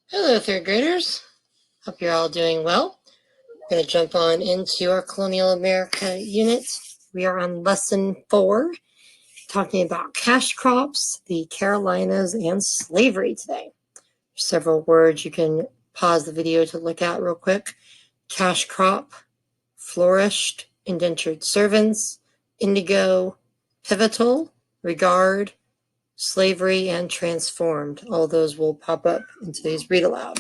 Hello, third graders. Hope you're all doing well. We're going to jump on into our Colonial America unit. We are on lesson 4, talking about cash crops, the Carolinas, and slavery today. There's several words you can pause the video to look at real quick. Cash crop, flourished, indentured servants, indigo, pivotal, regard, slavery, and transformed. All those will pop up in today's read aloud.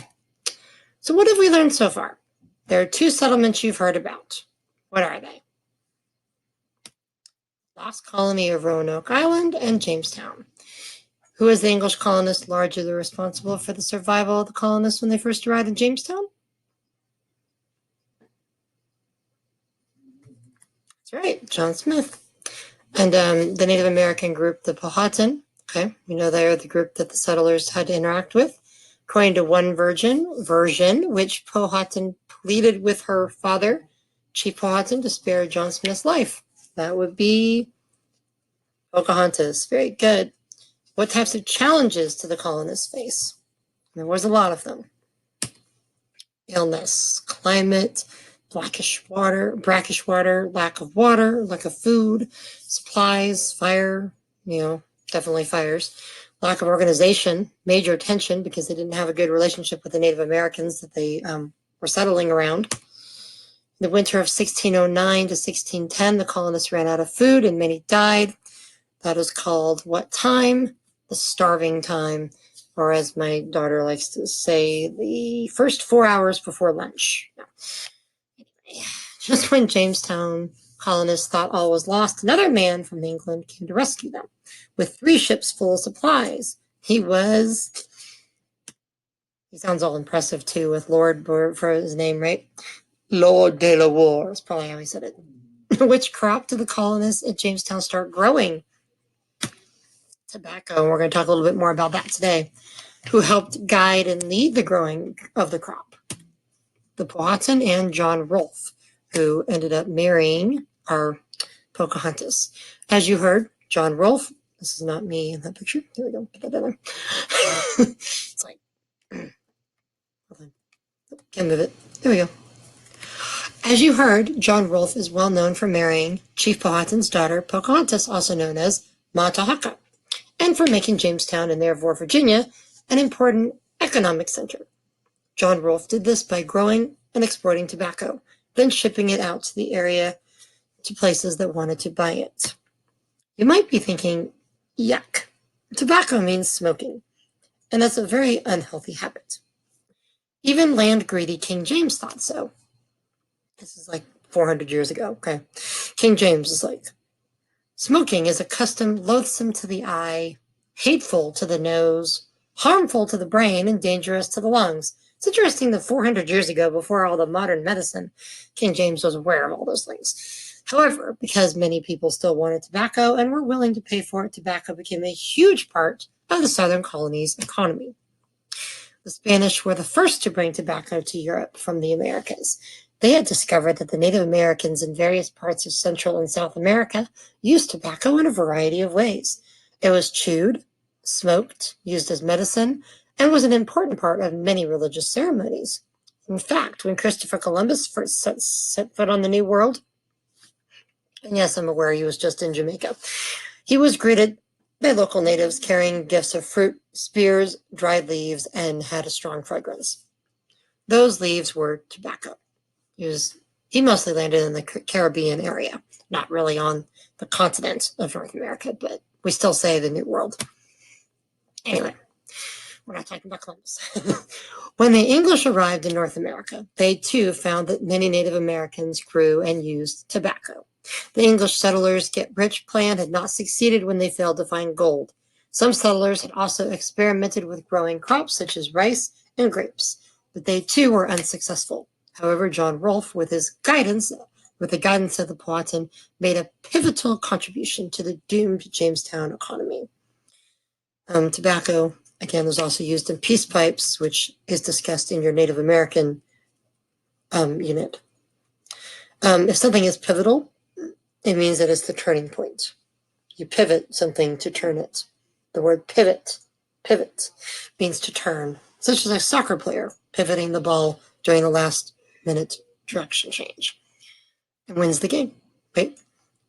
So what have we learned so far? There are 2 settlements you've heard about. What are they? Lost colony of Roanoke Island and Jamestown. Who was the English colonist largely responsible for the survival of the colonists when they first arrived in Jamestown? That's right, John Smith. And the Native American group, the Powhatan, okay, we know they are the group that the settlers had to interact with. According to one version, which Powhatan pleaded with her father, Chief Powhatan, to spare John Smith's life. That would be Pocahontas. Very good. What types of challenges did the colonists face? There was a lot of them. Illness, climate, brackish water, lack of water, lack of food, supplies, fire, definitely fires, lack of organization, major tension because they didn't have a good relationship with the Native Americans that they were settling around. In the winter of 1609 to 1610, the colonists ran out of food and many died. That is called what time? The starving time, or as my daughter likes to say, the first 4 hours before lunch. Anyway, just when Jamestown colonists thought all was lost, another man from England came to rescue them with 3 ships full of supplies. He sounds all impressive too, with Lord for his name, right? Lord de la Warr is probably how he said it. Which crop did the colonists at Jamestown start growing? Tobacco, and we're going to talk a little bit more about that today. Who helped guide and lead the growing of the crop? The Powhatan and John Rolfe, who ended up marrying our Pocahontas. As you heard, John Rolfe, this is not me in that picture. There we go. Put that in there. It's like, hold on. Can't move it. There we go. As you heard, John Rolfe is well known for marrying Chief Powhatan's daughter, Pocahontas, also known as Matahaka, and for making Jamestown and therefore Virginia an important economic center. John Rolfe did this by growing and exporting tobacco, then shipping it out to the area to places that wanted to buy it. You might be thinking, yuck, tobacco means smoking, and that's a very unhealthy habit. Even land-greedy King James thought so. This is like 400 years ago, okay? King James is like, smoking is a custom loathsome to the eye, hateful to the nose, harmful to the brain, and dangerous to the lungs. It's interesting that 400 years ago, before all the modern medicine, King James was aware of all those things. However, because many people still wanted tobacco and were willing to pay for it, tobacco became a huge part of the southern colonies' economy. The Spanish were the first to bring tobacco to Europe from the Americas. They had discovered that the Native Americans in various parts of Central and South America used tobacco in a variety of ways. It was chewed, smoked, used as medicine, and was an important part of many religious ceremonies. In fact, when Christopher Columbus first set foot on the New World, and yes, I'm aware he was just in Jamaica, he was greeted by local natives carrying gifts of fruit, spears, dried leaves, and had a strong fragrance. Those leaves were tobacco. He mostly landed in the Caribbean area, not really on the continent of North America, but we still say the New World. Anyway, we're not talking about Columbus. When the English arrived in North America, they too found that many Native Americans grew and used tobacco. The English settlers' get-rich plan had not succeeded when they failed to find gold. Some settlers had also experimented with growing crops such as rice and grapes, but they too were unsuccessful. However, John Rolfe, with the guidance of the Powhatan, made a pivotal contribution to the doomed Jamestown economy. Tobacco, again, was also used in peace pipes, which is discussed in your Native American unit. If something is pivotal, it means that it's the turning point. You pivot something to turn it. The word pivot means to turn. such as a soccer player pivoting the ball during the last-minute direction change and wins the game. Right?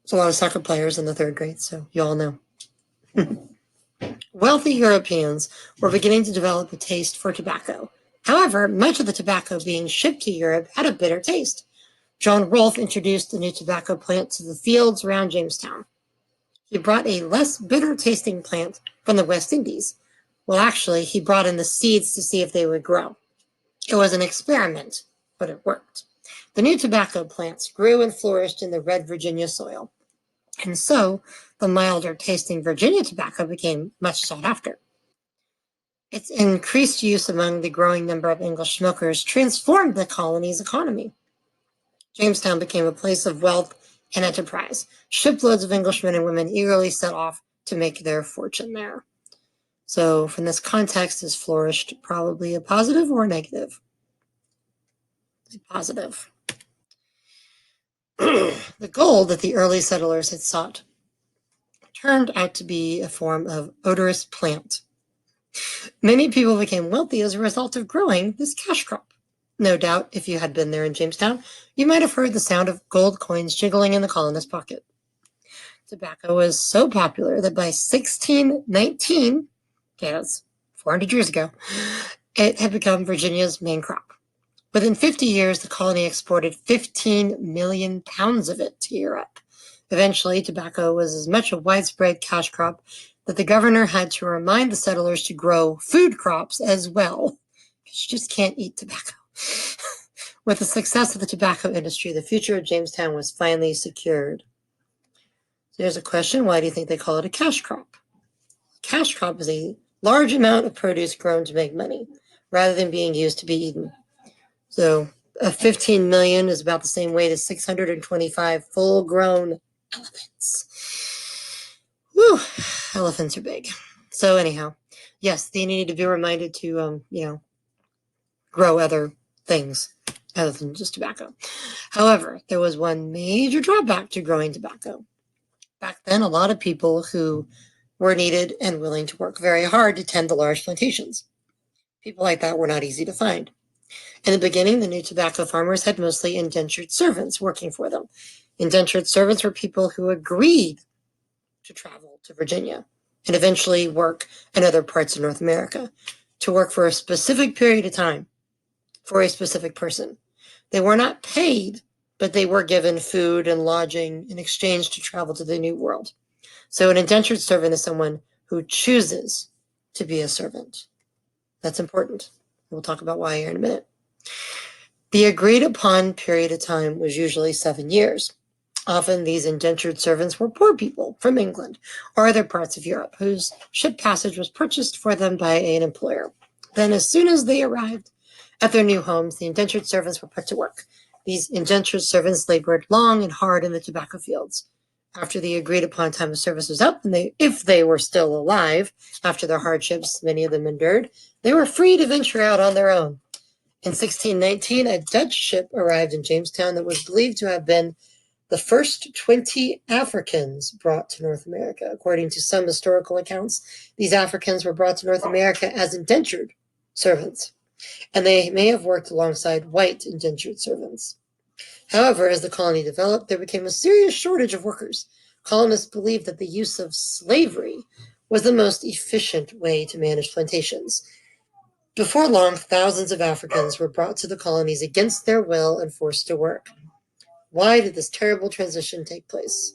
There's a lot of soccer players in the third grade, so you all know. Wealthy Europeans were beginning to develop a taste for tobacco. However, much of the tobacco being shipped to Europe had a bitter taste. John Rolfe introduced a new tobacco plant to the fields around Jamestown. He brought a less bitter-tasting plant from the West Indies. Well, actually, he brought in the seeds to see if they would grow. It was an experiment, but it worked. The new tobacco plants grew and flourished in the red Virginia soil. And so, the milder-tasting Virginia tobacco became much sought after. Its increased use among the growing number of English smokers transformed the colony's economy. Jamestown became a place of wealth and enterprise. Shiploads of Englishmen and women eagerly set off to make their fortune there. So, from this context, is flourished probably a positive or a negative? Positive. The gold that the early settlers had sought turned out to be a form of odorous plant. Many people became wealthy as a result of growing this cash crop. No doubt, if you had been there in Jamestown, you might have heard the sound of gold coins jiggling in the colonist's pocket. Tobacco was so popular that by 1619, okay, that's 400 years ago, it had become Virginia's main crop. Within 50 years, the colony exported 15 million pounds of it to Europe. Eventually, tobacco was as much a widespread cash crop that the governor had to remind the settlers to grow food crops as well, because you just can't eat tobacco. With the success of the tobacco industry, the future of Jamestown was finally secured. So here's a question: why do you think they call it a cash crop? Cash crop is a large amount of produce grown to make money, rather than being used to be eaten. So 15 million is about the same weight as 625 full-grown elephants. Whew, elephants are big. So anyhow, yes, they need to be reminded to, grow other things other than just tobacco. However, there was one major drawback to growing tobacco. Back then, a lot of people who were needed and willing to work very hard to tend the large plantations. People like that were not easy to find. In the beginning, the new tobacco farmers had mostly indentured servants working for them. Indentured servants were people who agreed to travel to Virginia and eventually work in other parts of North America, to work for a specific period of time for a specific person. They were not paid, but they were given food and lodging in exchange to travel to the New World. So an indentured servant is someone who chooses to be a servant. That's important. We'll talk about why here in a minute. The agreed upon period of time was usually 7 years. Often these indentured servants were poor people from England or other parts of Europe whose ship passage was purchased for them by an employer. Then as soon as they arrived at their new homes, the indentured servants were put to work. These indentured servants labored long and hard in the tobacco fields. After the agreed upon time of service was up, and if they were still alive after the hardships many of them endured, they were free to venture out on their own. In 1619, a Dutch ship arrived in Jamestown that was believed to have been the first 20 Africans brought to North America. According to some historical accounts, these Africans were brought to North America as indentured servants, and they may have worked alongside white indentured servants. However, as the colony developed, there became a serious shortage of workers. Colonists believed that the use of slavery was the most efficient way to manage plantations. Before long, thousands of Africans were brought to the colonies against their will and forced to work. Why did this terrible transition take place?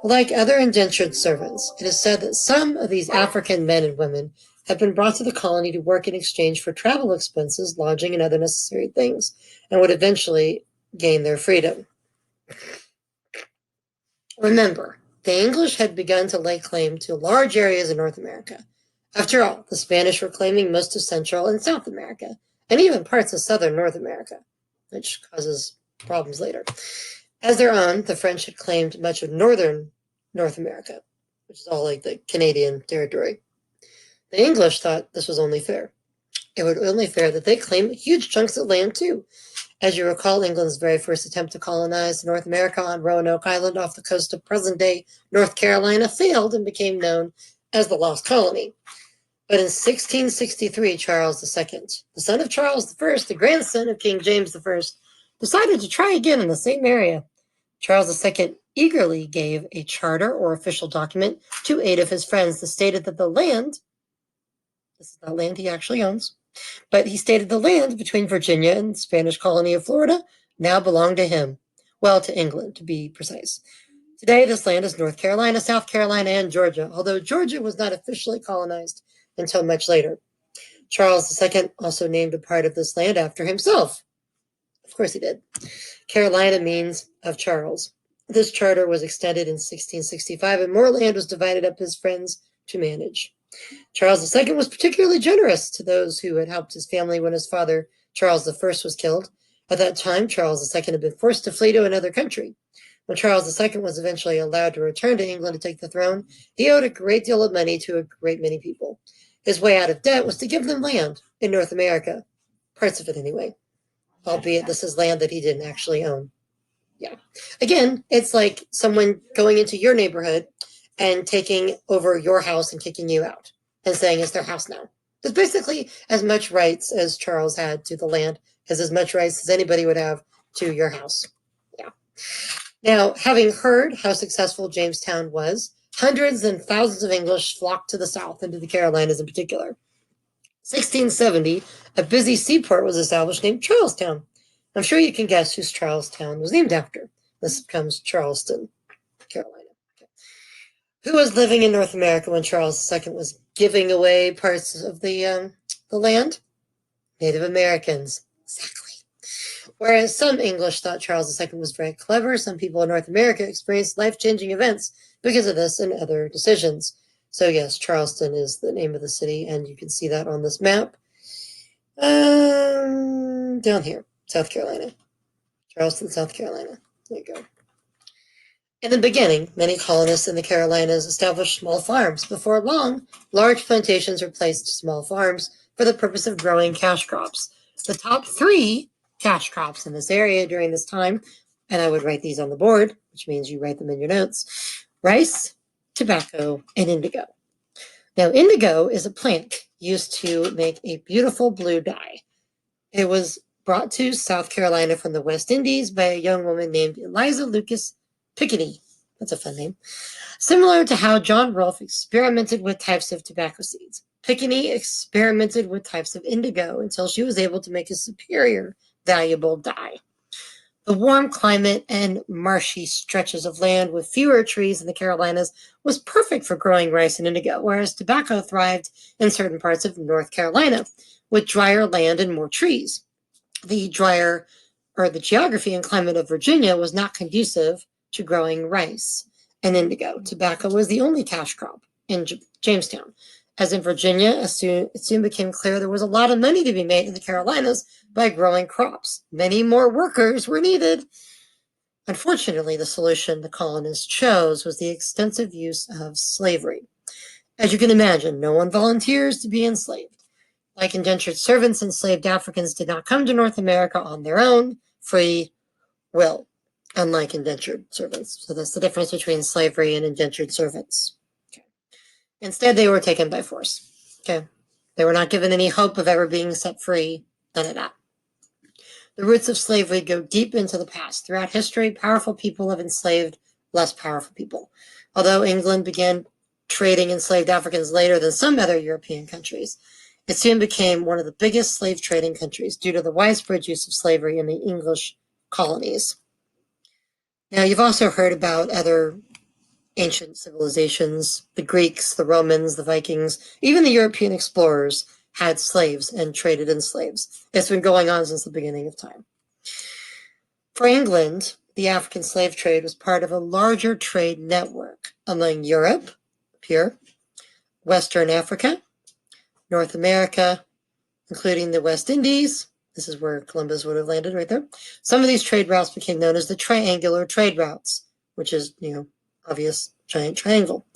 Like other indentured servants, it is said that some of these African men and women had been brought to the colony to work in exchange for travel expenses, lodging, and other necessary things, and would eventually gain their freedom. Remember, the English had begun to lay claim to large areas in North America. After all, the Spanish were claiming most of Central and South America, and even parts of Southern North America, which causes problems later. As their own, the French had claimed much of Northern North America, which is all like the Canadian territory. The English thought this was only fair. It was only fair that they claim huge chunks of land too. As you recall, England's very first attempt to colonize North America on Roanoke Island off the coast of present-day North Carolina failed and became known as the Lost Colony. But in 1663, Charles II, the son of Charles I, the grandson of King James I, decided to try again in the same area. Charles II eagerly gave a charter or official document to 8 of his friends that stated that the land, this is not land he actually owns, but he stated the land between Virginia and the Spanish colony of Florida now belonged to him. Well, to England, to be precise. Today, this land is North Carolina, South Carolina, and Georgia, although Georgia was not officially colonized until much later. Charles II also named a part of this land after himself. Of course he did. Carolina means of Charles. This charter was extended in 1665, and more land was divided up his friends to manage. Charles II was particularly generous to those who had helped his family when his father, Charles I, was killed. At that time, Charles II had been forced to flee to another country. When Charles II was eventually allowed to return to England to take the throne, he owed a great deal of money to a great many people. His way out of debt was to give them land in North America, parts of it anyway, albeit this is land that he didn't actually own. Yeah. Again, it's like someone going into your neighborhood and taking over your house and kicking you out and saying it's their house now. There's basically as much rights as Charles had to the land as much rights as anybody would have to your house. Yeah. Now, having heard how successful Jamestown was, hundreds and thousands of English flocked to the South and to the Carolinas in particular. 1670, a busy seaport was established named Charlestown. I'm sure you can guess who Charlestown was named after. This becomes Charleston, Carolina. Okay. Who was living in North America when Charles II was giving away parts of the land? Native Americans. Exactly. Whereas some English thought Charles II was very clever, some people in North America experienced life-changing events because of this and other decisions. So yes, Charleston is the name of the city, and you can see that on this map. Down here, South Carolina. Charleston, South Carolina. There you go. In the beginning, many colonists in the Carolinas established small farms. Before long, large plantations replaced small farms for the purpose of growing cash crops. The top 3 cash crops in this area during this time, and I would write these on the board, which means you write them in your notes: rice, tobacco, and indigo. Now, indigo is a plant used to make a beautiful blue dye. It was brought to South Carolina from the West Indies by a young woman named Eliza Lucas Pickney. That's a fun name. Similar to how John Rolfe experimented with types of tobacco seeds, Pickney experimented with types of indigo until she was able to make a superior, valuable dye. The warm climate and marshy stretches of land with fewer trees in the Carolinas was perfect for growing rice and indigo, whereas tobacco thrived in certain parts of North Carolina with drier land and more trees. The geography and climate of Virginia was not conducive to growing rice and indigo. Tobacco was the only cash crop in Jamestown. As in Virginia, it soon became clear there was a lot of money to be made in the Carolinas by growing crops. Many more workers were needed. Unfortunately, the solution the colonists chose was the extensive use of slavery. As you can imagine, no one volunteers to be enslaved. Like indentured servants, enslaved Africans did not come to North America on their own free will, unlike indentured servants. So that's the difference between slavery and indentured servants. Okay. Instead, they were taken by force. Okay. They were not given any hope of ever being set free. None of that. The roots of slavery go deep into the past. Throughout history, powerful people have enslaved less powerful people. Although England began trading enslaved Africans later than some other European countries, it soon became one of the biggest slave trading countries due to the widespread use of slavery in the English colonies. Now, you've also heard about other ancient civilizations. The Greeks, the Romans, the Vikings, even the European explorers had slaves and traded in slaves. It's been going on since the beginning of time. For England, the African slave trade was part of a larger trade network among Europe, here, Western Africa, North America, including the West Indies. This is where Columbus would have landed right there. Some of these trade routes became known as the triangular trade routes, which is, obvious giant triangle.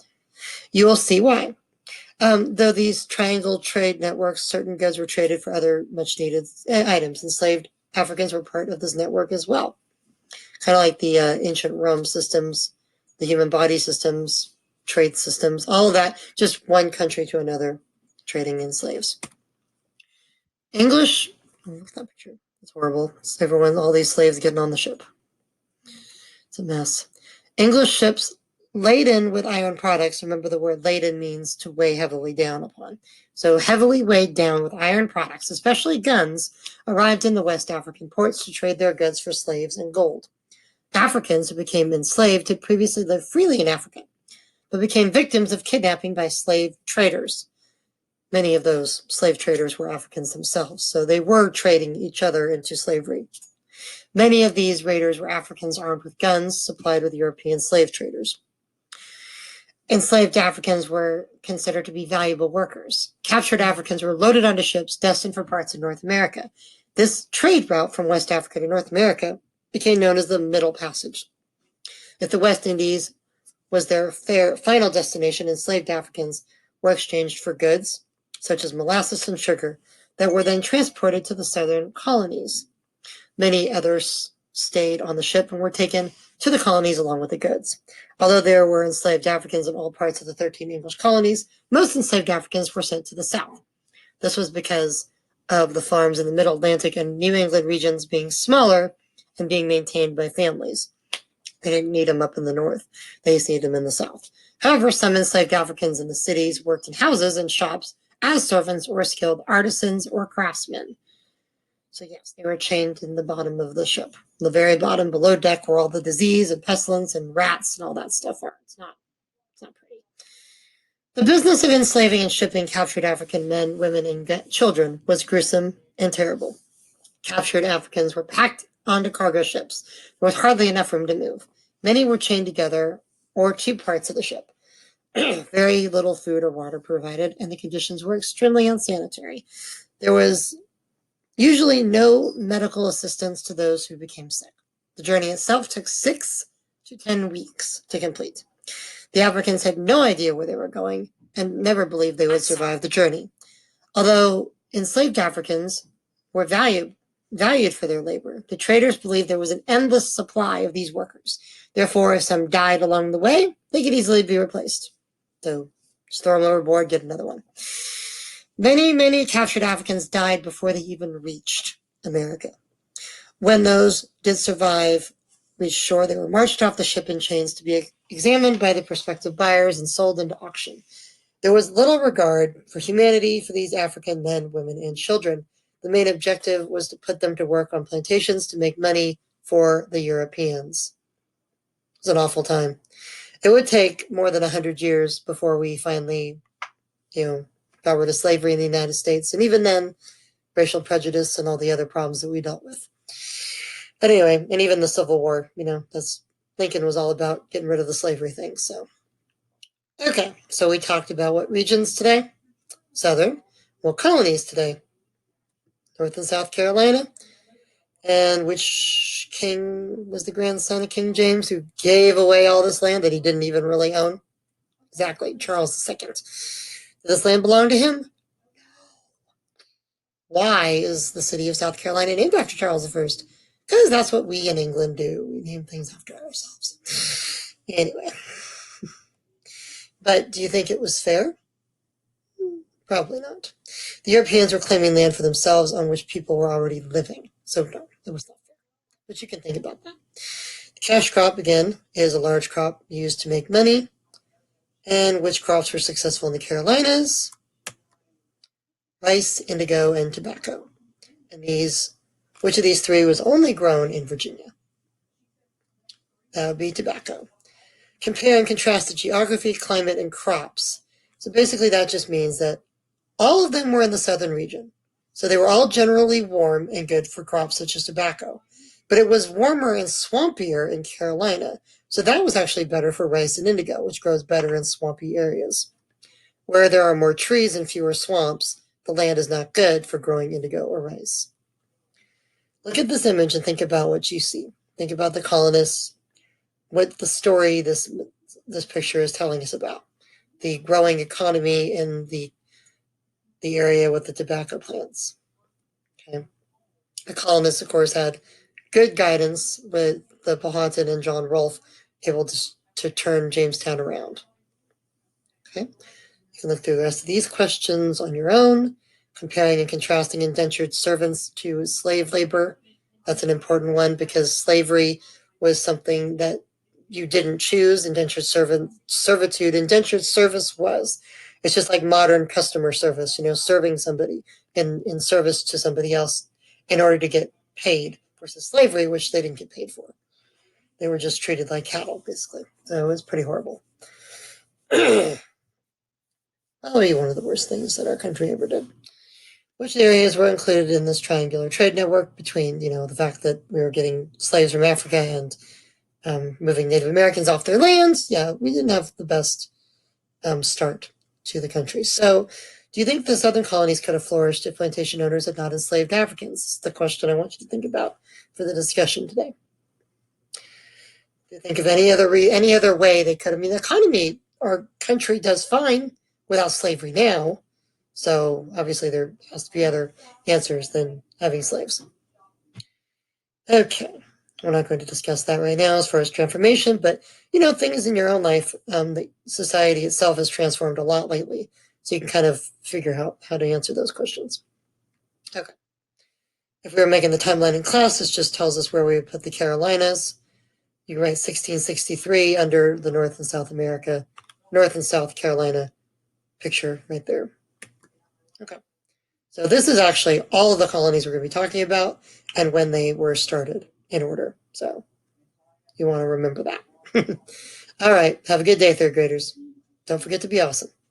You will see why. Though these triangle trade networks, certain goods were traded for other much needed items. Enslaved Africans were part of this network as well. Kind of like the ancient Rome systems, the human body systems, trade systems, all of that, just one country to another. trading in slaves. English, look at that picture. It's horrible. It's everyone, all these slaves getting on the ship. It's a mess. English ships laden with iron products. Remember, the word laden means to weigh heavily down upon. So heavily weighed down with iron products, especially guns, arrived in the West African ports to trade their goods for slaves and gold. Africans who became enslaved had previously lived freely in Africa, but became victims of kidnapping by slave traders. Many of those slave traders were Africans themselves, so they were trading each other into slavery. Many of these raiders were Africans armed with guns supplied with European slave traders. Enslaved Africans were considered to be valuable workers. Captured Africans were loaded onto ships destined for parts of North America. This trade route from West Africa to North America became known as the Middle Passage. If the West Indies was their final destination, enslaved Africans were exchanged for goods, such as molasses and sugar, that were then transported to the southern colonies. Many others stayed on the ship and were taken to the colonies along with the goods. Although there were enslaved Africans in all parts of the 13 English colonies, most enslaved Africans were sent to the south. This was because of the farms in the Middle Atlantic and New England regions being smaller and being maintained by families. They didn't need them up in the north. They used to need them in the south. However, some enslaved Africans in the cities worked in houses and shops as servants or skilled artisans or craftsmen. So yes, they were chained in the bottom of the ship. The very bottom, below deck, where all the disease and pestilence and rats and all that stuff are. It's not pretty. The business of enslaving and shipping captured African men, women, and children was gruesome and terrible. Captured Africans were packed onto cargo ships. There was hardly enough room to move. Many were chained together or to parts of the ship. Very little food or water provided, and the conditions were extremely unsanitary. There was usually no medical assistance to those who became sick. The journey itself took 6 to 10 weeks to complete. The Africans had no idea where they were going and never believed they would survive the journey. Although enslaved Africans were valued for their labor, the traders believed there was an endless supply of these workers. Therefore, if some died along the way, they could easily be replaced. So just throw them overboard, get another one. Many captured Africans died before they even reached America. When those did survive reached shore, they were marched off the ship in chains to be examined by the prospective buyers and sold into auction. There was little regard for humanity for these African men, women, and children. The main objective was to put them to work on plantations to make money for the Europeans. It was an awful time. It would take more than 100 years before we finally, got rid of slavery in the United States. And even then, racial prejudice and all the other problems that we dealt with. But anyway, and even the Civil War, Lincoln was all about getting rid of the slavery thing. So, okay, so we talked about what regions today? Southern. Well, colonies today. North and South Carolina. And which king was the grandson of King James who gave away all this land that he didn't even really own? Exactly, Charles II. Did this land belong to him? Why is the city of South Carolina named after Charles I? Because that's what we in England do. We name things after ourselves. Anyway. But do you think it was fair? Probably not. The Europeans were claiming land for themselves on which people were already living. So no, it was not fair. But you can think about that. The cash crop, again, is a large crop used to make money. And which crops were successful in the Carolinas? Rice, indigo, and tobacco. And which of these three was only grown in Virginia? That would be tobacco. Compare and contrast the geography, climate, and crops. So basically that just means that all of them were in the southern region. So they were all generally warm and good for crops such as tobacco. But it was warmer and swampier in Carolina. So that was actually better for rice and indigo, which grows better in swampy areas. Where there are more trees and fewer swamps, the land is not good for growing indigo or rice. Look at this image and think about what you see. Think about the colonists, what the story this picture is telling us about. The growing economy in the area with the tobacco plants. Okay. The colonists, of course, had good guidance with the Powhatan and John Rolfe able to turn Jamestown around. Okay. You can look through the rest of these questions on your own, comparing and contrasting indentured servants to slave labor. That's an important one because slavery was something that you didn't choose. Indentured servitude, indentured service was. It's just like modern customer service, serving somebody in service to somebody else in order to get paid, versus slavery, which they didn't get paid for. They were just treated like cattle, basically. So it was pretty horrible. Probably one of the worst things that our country ever did. Which areas were included in this triangular trade network between, the fact that we were getting slaves from Africa and moving Native Americans off their lands? Yeah, we didn't have the best start to the country. So, do you think the southern colonies could have flourished if plantation owners had not enslaved Africans? This is the question I want you to think about for the discussion today. Do you think of any other way they could have? The economy, our country does fine without slavery now. So obviously there has to be other answers than having slaves. Okay, we're not going to discuss that right now as far as transformation, but things in your own life, the society itself has transformed a lot lately, so you can kind of figure out how to answer those questions. Okay. If we were making the timeline in class, this just tells us where we would put the Carolinas. You write 1663 under the North and South Carolina picture right there. Okay. So this is actually all of the colonies we're going to be talking about and when they were started in order. So you want to remember that. All right. Have a good day, third graders. Don't forget to be awesome.